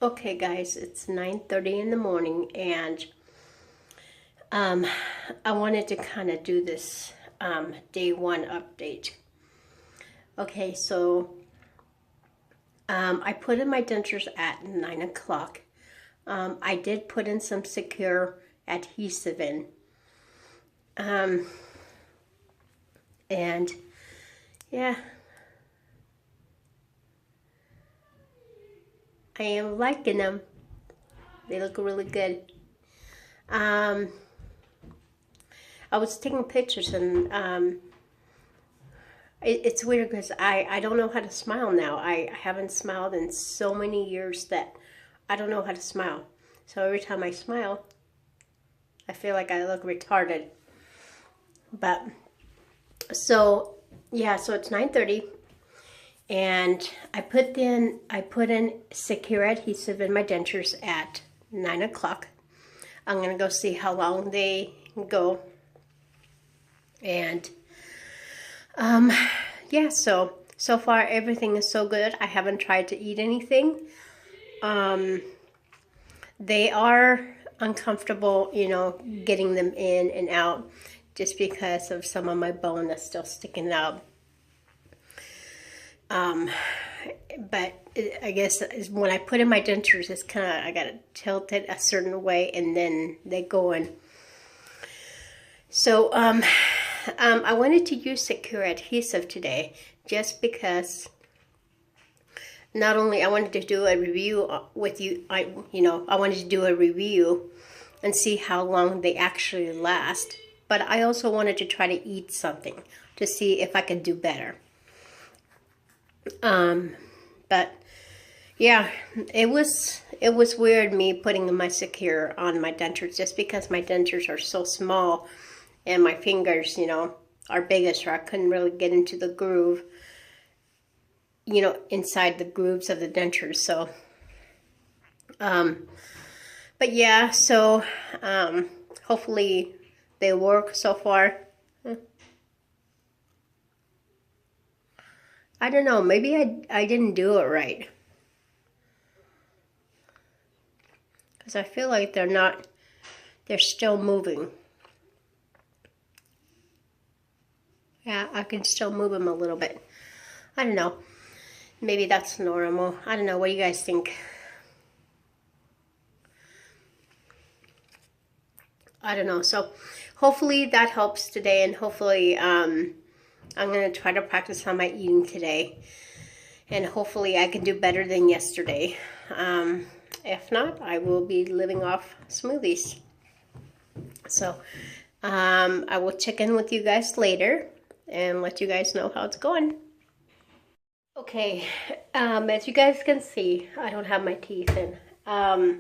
Okay guys, it's 9:30 in the morning and I wanted to kind of do this day one update. Okay, so I put in my dentures at 9 o'clock. I did put in some secure adhesive in. And yeah, I am liking them. They look really good. I was taking pictures and it's weird because I don't know how to smile now. I haven't smiled in so many years that I don't know how to smile. So every time I smile, I feel like I look retarded. But so yeah, so it's 9:30 and I put in secure adhesive in my dentures at 9 o'clock. I'm gonna go see how long they go. And yeah, so far everything is so good. I haven't tried to eat anything. They are uncomfortable, you know, getting them in and out just because of some of my bone that's still sticking out. But I guess when I put in my dentures, it's kind of, I got to tilt it a certain way and then they go in. So I wanted to use secure adhesive today just because not only I wanted to do a review with you, I wanted to do a review and see how long they actually last, but I also wanted to try to eat something to see if I could do better. But yeah, it was weird me putting my secure on my dentures just because my dentures are so small and my fingers, you know, are bigger, so I couldn't really get into the groove, you know, inside the grooves of the dentures. So, but yeah, so hopefully they work so far. I don't know, maybe I didn't do it right. Because I feel like they're still moving. Yeah, I can still move them a little bit. I don't know. Maybe that's normal. I don't know. What do you guys think? I don't know. So hopefully that helps today, and hopefully I'm going to try to practice on my eating today. And hopefully I can do better than yesterday. If not, I will be living off smoothies. So I will check in with you guys later and let you guys know how it's going. Okay, as you guys can see, I don't have my teeth in. I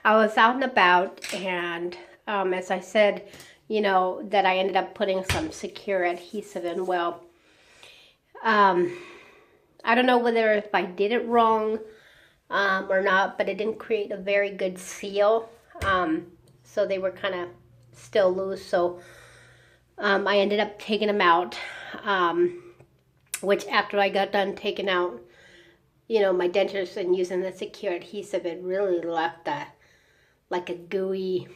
was out and about, and as I said, you know, that I ended up putting some secure adhesive in. Well, I don't know whether if I did it wrong or not, but it didn't create a very good seal. So they were kind of still loose. So I ended up taking them out, which after I got done taking out, you know, my dentures and using the secure adhesive, it really left like a gooey,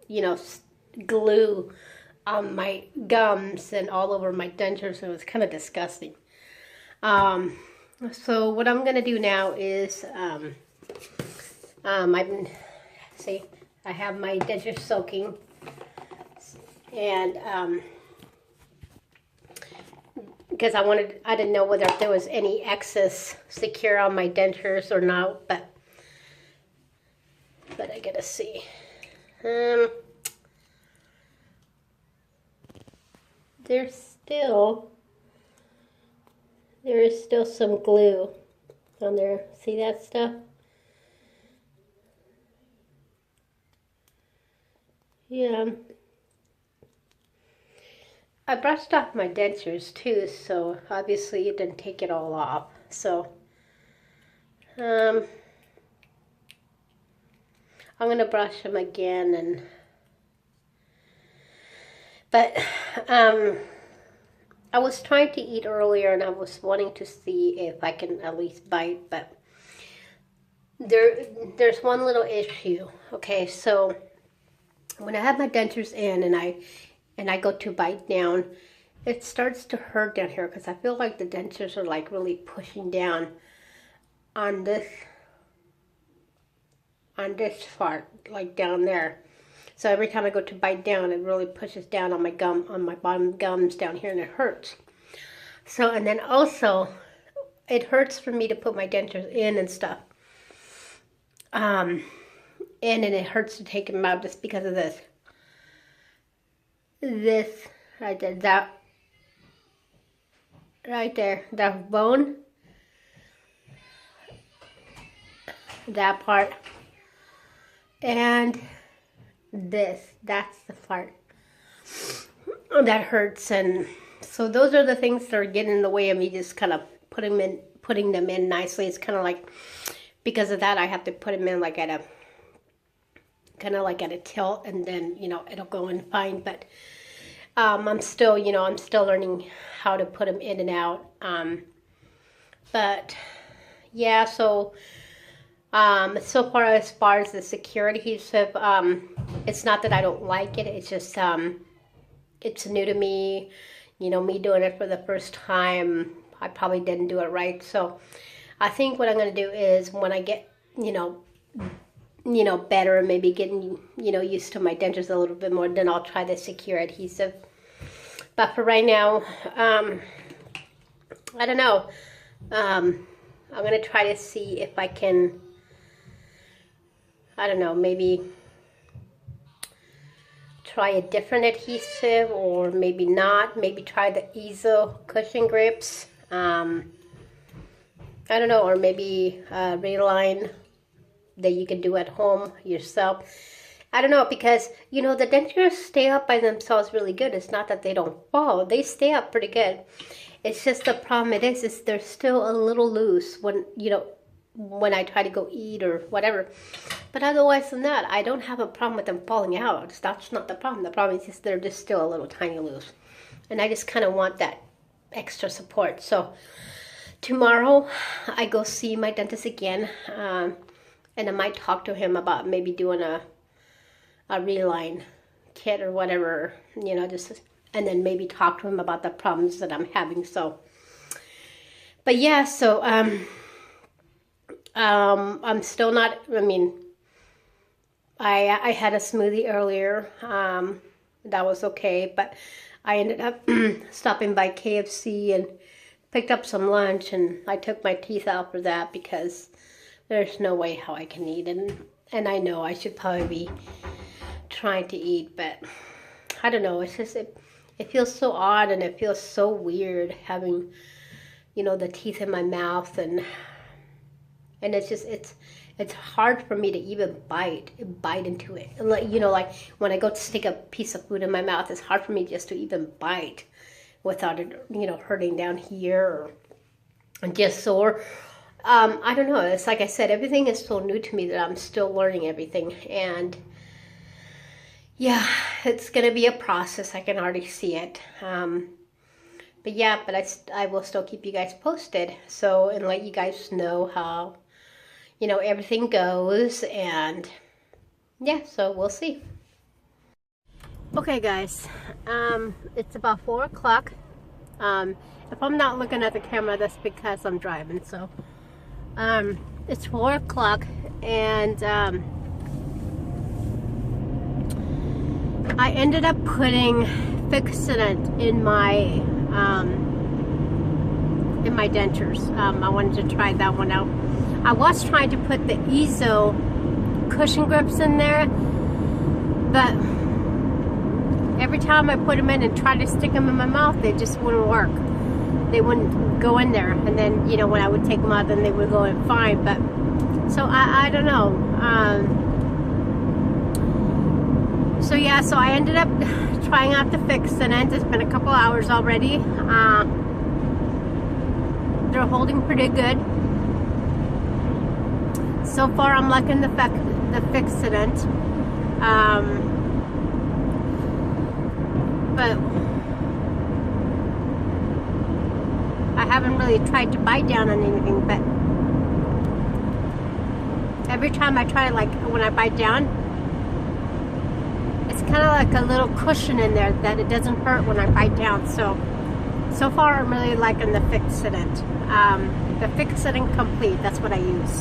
you know, glue on my gums and all over my dentures. It was kind of disgusting. So what I'm gonna do now is, I have my dentures soaking, and because I didn't know whether there was any excess secure on my dentures or not, but I gotta see. There is still some glue on there. See that stuff? Yeah. I brushed off my dentures too, so obviously it didn't take it all off. So, I'm gonna brush them again, but I was trying to eat earlier and I was wanting to see if I can at least bite, but there's one little issue. Okay, so when I have my dentures in and I go to bite down, it starts to hurt down here because I feel like the dentures are like really pushing down on this part, like down there. So every time I go to bite down, it really pushes down on my gum, on my bottom gums down here, and it hurts. So, and then also, it hurts for me to put my dentures in and stuff. And then it hurts to take them out just because of this. This right there, that right there, that bone, that part, and that's the part that hurts. And so those are the things that are getting in the way of me just kind of putting them in nicely. It's kind of like, because of that, I have to put them in like at a kind of like at a tilt, and then, you know, it'll go in fine. But I'm still, you know, I'm still learning how to put them in and out. But yeah, so so far as the secure adhesive, it's not that I don't like it. It's just it's new to me. You know, me doing it for the first time, I probably didn't do it right. So I think what I'm going to do is when I get, you know, better and maybe getting, you know, used to my dentures a little bit more, then I'll try the secure adhesive. But for right now, I don't know. I'm going to try to see if I can, I don't know, maybe try a different adhesive, or maybe not. Maybe try the Adhesive cushion grips. I don't know, or maybe reline that you can do at home yourself. I don't know, because, you know, the dentures stay up by themselves really good. It's not that they don't fall. They stay up pretty good. It's just the problem is they're still a little loose when, you know, when I try to go eat or whatever. But otherwise than that, I don't have a problem with them falling out. That's not the problem. The problem is just they're just still a little tiny loose. And I just kind of want that extra support. So tomorrow I go see my dentist again, and I might talk to him about maybe doing a reline kit or whatever, you know, just, and then maybe talk to him about the problems that I'm having. So, but yeah, so I'm still not, I mean, I had a smoothie earlier, that was okay, but I ended up stopping by KFC and picked up some lunch, and I took my teeth out for that because there's no way how I can eat. And I know I should probably be trying to eat, but I don't know. It's just, it feels so odd, and it feels so weird having, you know, the teeth in my mouth, and it's just, it's hard for me to even bite into it. And like, you know, like when I go to stick a piece of food in my mouth, it's hard for me just to even bite without it, you know, hurting down here or just sore. I don't know. It's like I said, everything is so new to me that I'm still learning everything. And yeah, it's going to be a process. I can already see it. But yeah, but I will still keep you guys posted. So, and let you guys know how, you know, everything goes. And yeah, so we'll see. Okay, guys, it's about 4 o'clock. If I'm not looking at the camera, that's because I'm driving. So, it's 4 o'clock, and I ended up putting Fixodent in my dentures. I wanted to try that one out. I was trying to put the Adhesive cushion grips in there, but every time I put them in and try to stick them in my mouth, they just wouldn't work. They wouldn't go in there. And then, you know, when I would take them out, then they would go in fine. But, so I don't know. So yeah, so I ended up trying out the Fixodent. It's been a couple hours already. They're holding pretty good. So far, I'm liking the Fixodent. But I haven't really tried to bite down on anything, but every time I try, like when I bite down, it's kind of like a little cushion in there that it doesn't hurt when I bite down. So far I'm really liking the Fixodent. The Fixodent Complete, that's what I use.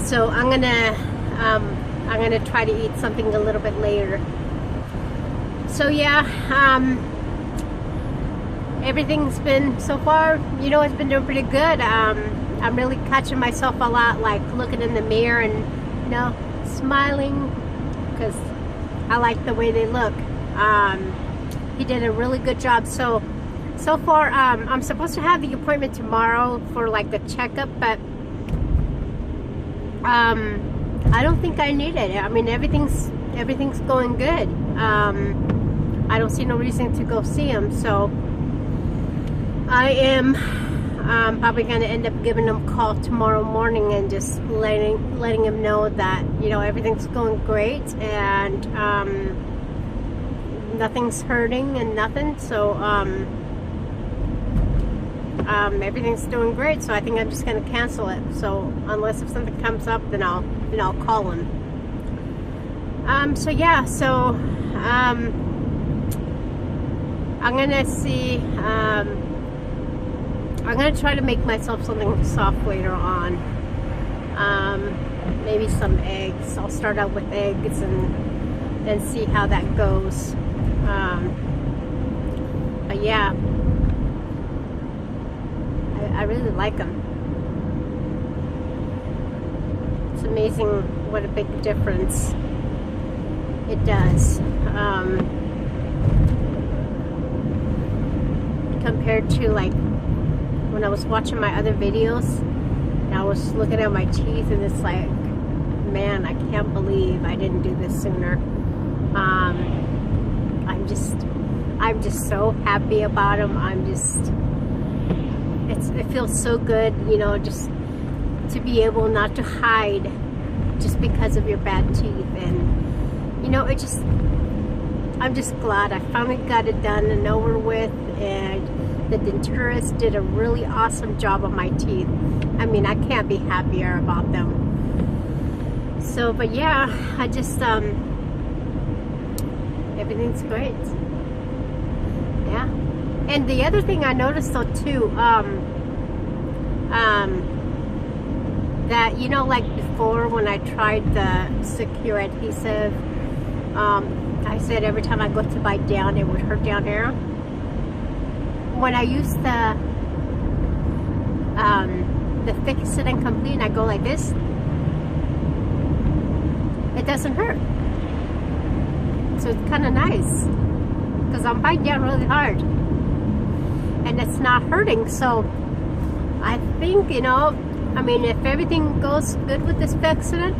So I'm gonna try to eat something a little bit later. So yeah, everything's been, so far, you know, it's been doing pretty good. I'm really catching myself a lot, like looking in the mirror and, you know, smiling, because I like the way they look. He did a really good job. So far, I'm supposed to have the appointment tomorrow for like the checkup, but I don't think I need it. I mean, everything's going good. I don't see no reason to go see him, so I am probably going to end up giving him a call tomorrow morning and just letting him know that, you know, everything's going great and nothing's hurting and nothing. So everything's doing great. So I think I'm just going to cancel it. So unless if something comes up, then I'll call him. So yeah. So I'm gonna see. I'm gonna try to make myself something soft later on. Maybe some eggs. I'll start out with eggs and see how that goes. But yeah, I really like them. It's amazing what a big difference it does. Compared to like when I was watching my other videos and I was looking at my teeth, and it's like, man, I can't believe I didn't do this sooner. I'm just so happy about them. It feels so good, you know, just to be able not to hide just because of your bad teeth. And you know, I'm just glad I finally got it done and over with, and the denturist did a really awesome job on my teeth. I mean, I can't be happier about them. So, but yeah, I just, everything's great. Yeah. And the other thing I noticed though too, that, you know, like before when I tried the secure adhesive, I said every time I go to bite down, it would hurt down here. When I use the Fixodent Complete and I go like this, it doesn't hurt. So it's kind of nice, because I'm biting down really hard and it's not hurting. So I think, you know, I mean, if everything goes good with this Fixodent,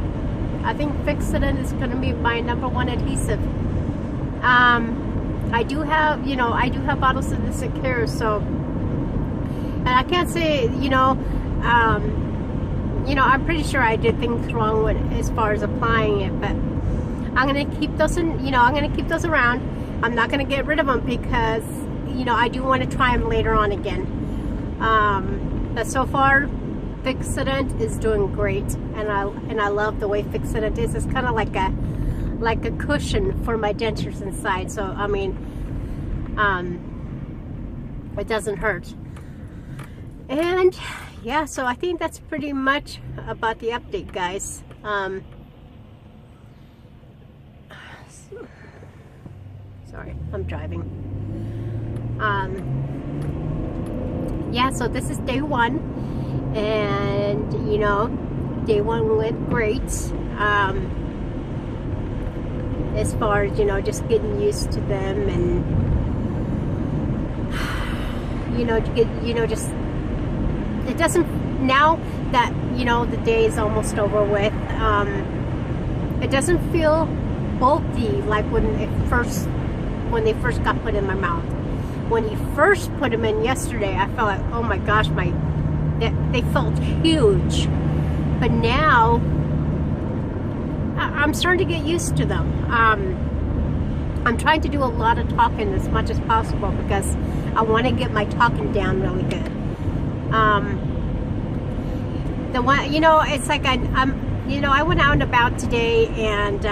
I think Fixodent is going to be my #1 adhesive. I do have, you know, bottles of the secure, so, and I can't say, you know, I'm pretty sure I did things wrong with as far as applying it, but I'm gonna keep those in, you know, I'm gonna keep those around. I'm not gonna get rid of them because, you know, I do want to try them later on again. But so far, Fixodent is doing great, and I love the way Fixodent is. It's kind of like a cushion for my dentures inside. So I mean, it doesn't hurt. And yeah, so I think that's pretty much about the update, guys. Sorry, I'm driving. Yeah, so this is day 1, and you know, day 1 went great. As far as, you know, just getting used to them, and just, it doesn't, now that, you know, the day is almost over with, it doesn't feel bulky like when they first got put in my mouth. When he first put them in yesterday, I felt like, oh my gosh, they felt huge. But now I'm starting to get used to them. I'm trying to do a lot of talking as much as possible because I want to get my talking down really good. the one, you know, it's like you know, I went out and about today, and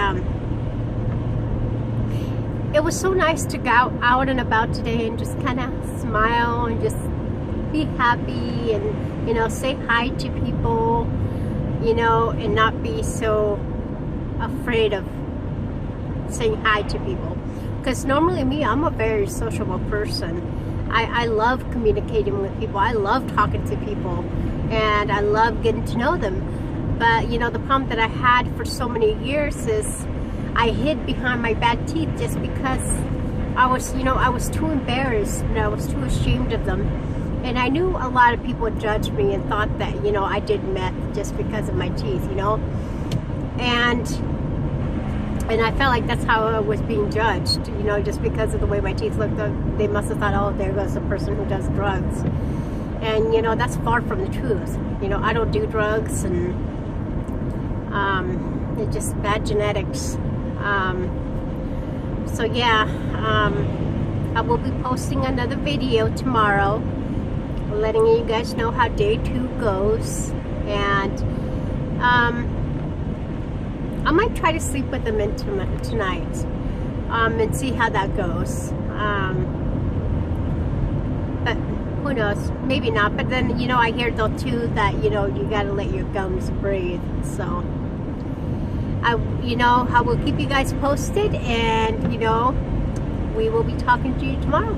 it was so nice to go out and about today and just kind of smile and just be happy and, you know, say hi to people, you know, and not be so afraid of saying hi to people. Because normally me, I'm a very sociable person. I love communicating with people. I love talking to people, and I love getting to know them. But, you know, the problem that I had for so many years is I hid behind my bad teeth just because I was, you know, I was too embarrassed and I was too ashamed of them. And I knew a lot of people would judge me and thought that, you know, I did meth just because of my teeth, you know. And I felt like that's how I was being judged, you know, just because of the way my teeth looked. They must have thought, oh, there goes a person who does drugs. And, you know, that's far from the truth. You know, I don't do drugs, and it's just bad genetics. So yeah, I will be posting another video tomorrow, letting you guys know how day 2 goes. And I might try to sleep with them in tonight, and see how that goes. But who knows? Maybe not. But then, you know, I hear though too that, you know, you gotta let your gums breathe. So you know, I will keep you guys posted, and, you know, we will be talking to you tomorrow.